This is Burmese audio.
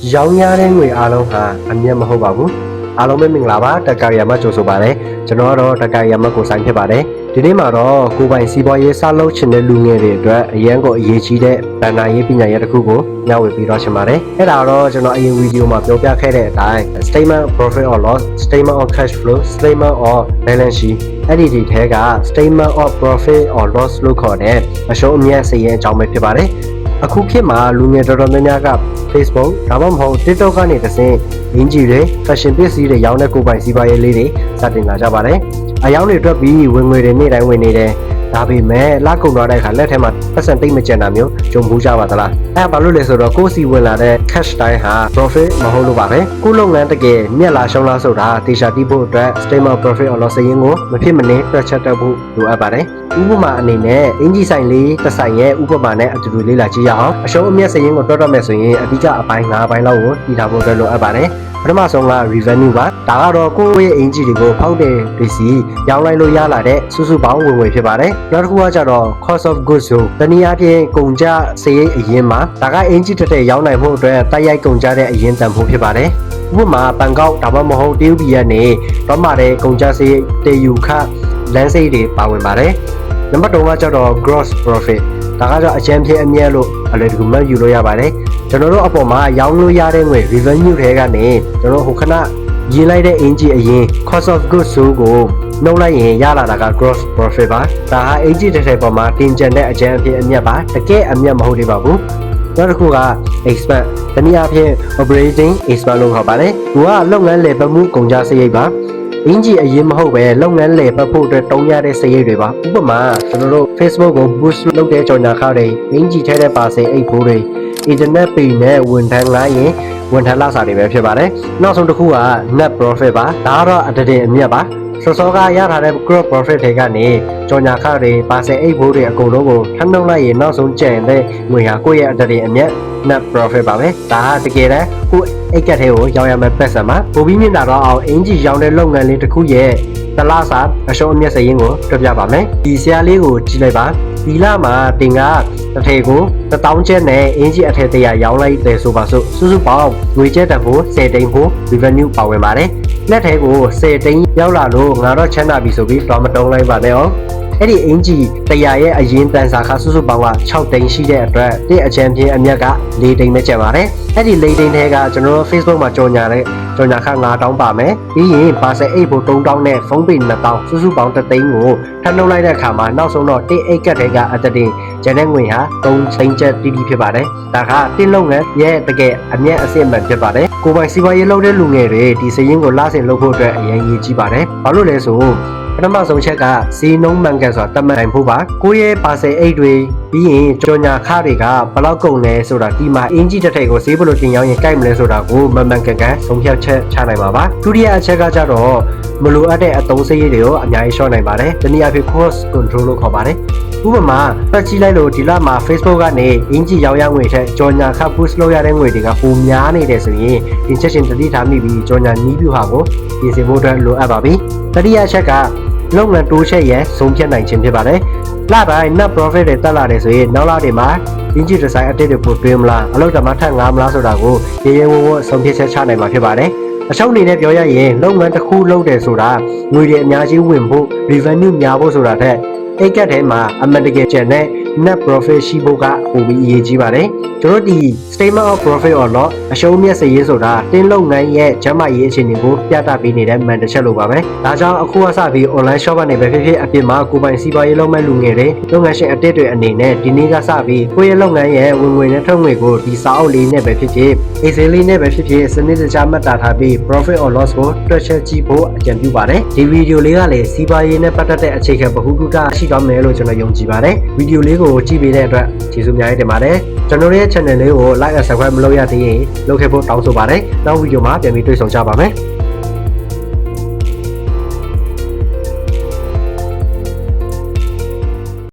ရောင်းရတဲ့ငွေအားလုံးဟာအမြတ်မဟုတ်ပါဘူးအားလုံးပဲမင်္ဂလာပါတက္ကရာမကြိုဆိုပါရစေကျွန်တော်ကတော့တက္ကရာမကိုဆိုင်ဖြစ်ပါတယ်ဒီနေ့မှာတော့ကိုပိုင်စီးပွားရေးစလုပ်ချင်တဲ့လူငယ်တွေအတွက်အရန်ကိုအရေးကြီးတဲ့ဗန်နာရေးပညာရေးတစ်ခုကိုမျှဝေပြီးတော့ရှင်ပါတယ်အဲ့ဒါတော့ကျွန်တော်အရင်ဗီဒီယိုမှာပြောပြခဲ့တဲ့အတိုင်း statement of profit or loss statement of cash flow statement of balance sheet အဲ့ဒီတွေထဲက statement of profit or loss လို့ခေါ်တဲ့အရှုံးအမြတ်စာရင်းအကြောင်းပဲဖြစ်ပါတယ်အခုခေတ်မှာလူငယ်တော်တော်များများက Facebook ဒါမှမဟုတ် TikTok ကနေတစ်ဆင့်အင်ဂျီတွေ fashion ပစ္စည်းတွေရောင်းတဲ့ကိုယ်ပိုင်စီးပွားရေးလေးတွေစတင်လာကြပါတယ်။အယောင်းတွေတွက်ပြီးဝင်ငွေတွေနေ့တိုင်းဝင်နေတယ်။ဒါပေမဲ့လကုန်သွားတဲ့အခါလက်ထဲမှာပတ်စံတိတ်မကျန်တာမျိုးကြုံဘူးကြပါသလား။အဲ့ဒါဘာလို့လဲဆိုတော့ကိုယ်စီဝင်လာတဲ့ cash တိုင်းဟာ profit မဟုတ်လို့ပါပဲ။ကိုလုပ်ငန်းတကယ်မြက်လာရှုံးလားဆိုတာတေချာတိဖို့အတွက် statement of profit or loss စာရင်းကိုမဖြစ်မနေတွက်ချက်တတ်ဖို့လိုအပ်ပါတယ်။ဥပမာအနေနဲ့အင်ဂျီဆိုင်လေးတစ်ဆိုင်ရဲ့ဥပမာနဲ့အတူတူလေးလာကြည့်ရအောင်အရှုံးအမြတ်စာရင်းကိုတွက်တော့မယ်ဆိုရင်အဓိကအပိုင်း၅ပိုင်းလောက်ကိုတည်ထားဖို့အတွက်လိုအပ်ပါတယ်ပထမဆုံးက revenue ပါဒါကတော့ကိုယ့်ရဲ့အင်ဂျီတွေကိုဖောက်တဲ့ပစ္စည်းရောင်းလိုက်လို့ရလာတဲ့စုစုပေါင်းဝင်ငွေဖြစ်ပါတယ်နောက်တစ်ခုကကျတော့ cost of goods ဆိုတနည်းအားဖြင့်ကုန်ကျစရိတ်အရင်မှာဒါကအင်ဂျီတစ်ထည့်ရောင်းနိုင်ဖို့အတွက်တိုက်ရိုက်ကုန်ကျတဲ့အရင်တန်ဖိုးဖြစ်ပါတယ်ဥပမာဘန်ကောက်ဒါမှမဟုတ်တရုတ်ပြည်ကနေတော့မှတဲ့ကုန်ကျစရိတ်တေယူခလမ်းစိတ်တွေပါဝင်ပါတယ်နံပါတ်3ကကျတော့ gross profit ဒါကတော့အကျန်းဖြစ်အမြတ်လို့အလွယ်တကူမှတ်ယူလို့ရပါတယ်ကျွန်တော်တို့အပေါ်မှာရောင်းလို့ရတဲ့ငွေ revenue တွေကနေကျွန်တော်ဟိုခဏရေးလိုက်တဲ့အင်ဂျီအရင် cost of goods ဆိုကိုနှုတ်လိုက်ရင်ရလာတာက gross profit ပါဒါဟာအင်ဂျီတစ်ထည်ပေါ်မှာတင်ကျန်တဲ့အကျန်းအဖြစ်အမြတ်ပါတကယ်အမြတ်မဟုတ်သေးပါဘူးနောက်တစ်ခုက expense တနည်းအားဖြင့် operating expense လို့ခေါ်ပါတယ်သူကလုပ်ငန်းလည်ပတ်မှုကုန်ကျစရိတ်ပါအင်ဂျီအရင်မဟုတ်ပဲလုပ်ငန်းလည်ပတ်ဖို့အတွက်တုံးရတဲ့စရိတ်တွေပါဥပမာကျွန်တော်တို့ Facebook ကို boost လုပ်တဲ့ကြော်ညာခတွေအင်ဂျီထဲတဲ့ပါစေအိတ်ဖိုးတွေ internet ပေနဲ့ဝန်ထမ်းငှားရင်ဝန်ထမ်းလစာတွေပဲဖြစ်ပါတယ်နောက်ဆုံးတစ်ခုက net profit ပါဒါကတော့အတည်အမြတ်ပါစောကရထားတဲ့ gross profit တွေကနေကြော်ညာခတွေပါစေအိတ်ဖိုးတွေအကုန်လုံးကိုထပ်နှုတ်လိုက်ရင်နောက်ဆုံးကျန်တဲ့ငွေဟာကိုယ့်ရဲ့အတည်အမြတ် net profit ပါပဲဒါဟာတကယ်တမ်းကိုအိတ်ကက်ထဲကိုရောင်းရမယ့်ပတ်စံပါပိုပြီးမြင့်တာတော့အောင်အင်ဂျီရောင်းတဲ့လုပ်ငန်းလေးတစ်ခုရဲ့တလားစာအရှုံးအမြတ်စာရင်းကိုတွက်ပြပါမယ်ဒီဆရာလေးကိုကြည့်လိုက်ပါဒီလမှာတင်ကတစ်ထည်ကို1000ကျပ်နဲ့အင်ဂျီအထည်တရာရောင်းလိုက်တယ်ဆိုပါစို့စုစုပေါင်းငွေကျပ်တန်ဖိုး10တိန်ဖိုး revenue ပါဝင်ပါတယ်လက်ထဲကို10တိန်ရောက်လာလို့ငါတော့ချမ်းသာပြီဆိုပြီးတော့မတုံးလိုက်ပါနဲ့အောင်အဲ့ဒီအင်ဂျီတရာရဲ့အရင်တန်စာခစုစုပေါင်းက6တိန်ရှိတဲ့အတွက်တစ်အချမ်းပြင်းအမြတ်က4တိန်ပဲကျန်ပါတယ်အဲ့ဒီ4တိန်ထဲကကျွန်တော်တို့ Facebook မှာကြော်ညာခ9000ပါမယ်ပြီးရင်ပါဆယ်အိတ်ဖို့3000နဲ့ဖုန်းပေ2000စုစုပေါင်း3တိန်ကိုထပ်နှုတ်လိုက်တဲ့အခါမှာနောက်ဆုံးတော့တစ်အိတ်ကတ်တွေကအတတင်ကျန်တဲ့ငွေဟာ3စိန်ကျပ်တီးတီးဖြစ်ပါတယ်ဒါကတစ်လုပ်ငန်းရဲ့တကယ်အမြတ်အစစ်မှန်ဖြစ်ပါတယ်ကိုပိုင်စီးပွားရေးလုပ်တဲ့လူငယ်တွေဒီစရင်းကိုလဆင်လုပ်ဖို့အတွက်အရင်ရေးကြည့်ပါတယ်ဘာလို့လဲဆိုပထမဆုံးချက်ကဈေးနှုန်းမှန်ကန်စွာတတ်မှတ်နိုင်ဖို့ပါကိုယ့်ရဲ့ပါဆယ်အိတ်တွေပြီးရင်ကြော်ညာခတွေကဘယ်လောက်ကုန်လဲဆိုတာဒီမှာအင်ဂျီတစ်ထည်ကိုဈေးဘယ်လိုတင်ရောင်းရင်ကိုက်မလဲဆိုတာကိုမှန်မှန်ကန်ကန်ဆုံးဖြတ်ချက်ချနိုင်ပါပါဒုတိယအချက်ကကျတော့မလိုအပ်တဲ့အသုံးစရိတ်တွေကိုအများကြီးလျှော့နိုင်ပါတယ်တနည်းအားဖြင့် cost control လို့ခေါ်ပါတယ်ဥပမာပတ်ကြည့်လိုက်လို့ဒီလမှာ Facebook ကနေအင်ဂျီရောင်းရငွေထက်ကြော်ညာခ boost လုပ်ရတဲ့ငွေတွေကပိုများနေတယ်ဆိုရင်ဒီချက်ချင်းတတိထားမိပြီးကြော်ညာနီးပြူဟာကိုပြင်ဆင်ဖို့အတွက်လိုအပ်ပါပြီတတိယအချက်ကလုပ်ငန်းတိုးချက်ရဲ့ဆုံးဖြတ်နိုင်ခြင်းဖြစ်ပါတယ်။လတိုင်း net profit တွေတက်လာတယ်ဆိုရင်နောက်လတွေမှာ engine design အတစ်တွေပို့တွင်းမလားအလုပ်တမထက်ငားမလားဆိုတာကိုရေရေဝဝဆုံးဖြတ်ချက်ချနိုင်မှာဖြစ်ပါတယ်။အချုပ်အနေနဲ့ပြောရရင်လုပ်ငန်းတစ်ခုလုပ်တယ်ဆိုတာငွေတွေအများကြီးဝင်ဖို့ revenue များဖို့ဆိုတာထက်အိတ်ကတ်ထဲမှာအမှန်တကယ်ကျန်တဲ့ net profit ရှိဖို့ကပိုပြီးအရေးကြီးပါတယ်။ကျွန်တော်ဒီ statement of profit or loss အရှုံးမြတ်စာရင်းဆိုတာတင်းလုပ်ငန်းရဲ့ကျန်းမာရေးအခြေအနေကိုပြသပေးနေတဲ့မှန်တစ်ချက်လိုပါပဲ။ဒါကြောင့်အခုအစပြီး online shop ကနေပဲဖြစ်ဖြစ်အပြင်မှာကိုပိုင်စီးပွားရေးလုပ်မဲ့လူငယ်တွေလုပ်ငန်းရှင်အတစ်တွေအနေနဲ့ဒီနေ့ကစပြီးကိုယ့်ရဲ့လုပ်ငန်းရဲ့ဝင်ငွေနဲ့ထုတ်ငွေကိုဒီစာအုပ်လေးနဲ့ပဲဖြစ်ဖြစ် Excel လေးနဲ့ပဲဖြစ်ဖြစ်စနစ်တကျမှတ်သားထားပြီး profit or loss ကိုတွက်ချက်ကြည့်ဖို့အကြံပြုပါတယ်။ဒီဗီဒီယိုလေးကလည်းစီးပွားရေးနဲ့ပတ်သက်တဲ့အခြေခံဗဟုသုတရှိသွားမယ်လို့ကျွန်တော်ယုံကြည်ပါတယ်။ဗီဒီယိုလေးကိုကြည့်ပေးတဲ့အတွက်ကျေးဇူးအများကြီးတင်ပါတယ်ကျွန်တော်ရဲ့ channel လေးကို like and subscribe မလုပ်ရသေးရင်လုပ်ခဲ့ဖို့တောင်းဆိုပါတယ်နောက်ဗီဒီယိုမှာပြန်ပြီးတွေ့ဆုံကြပါမယ်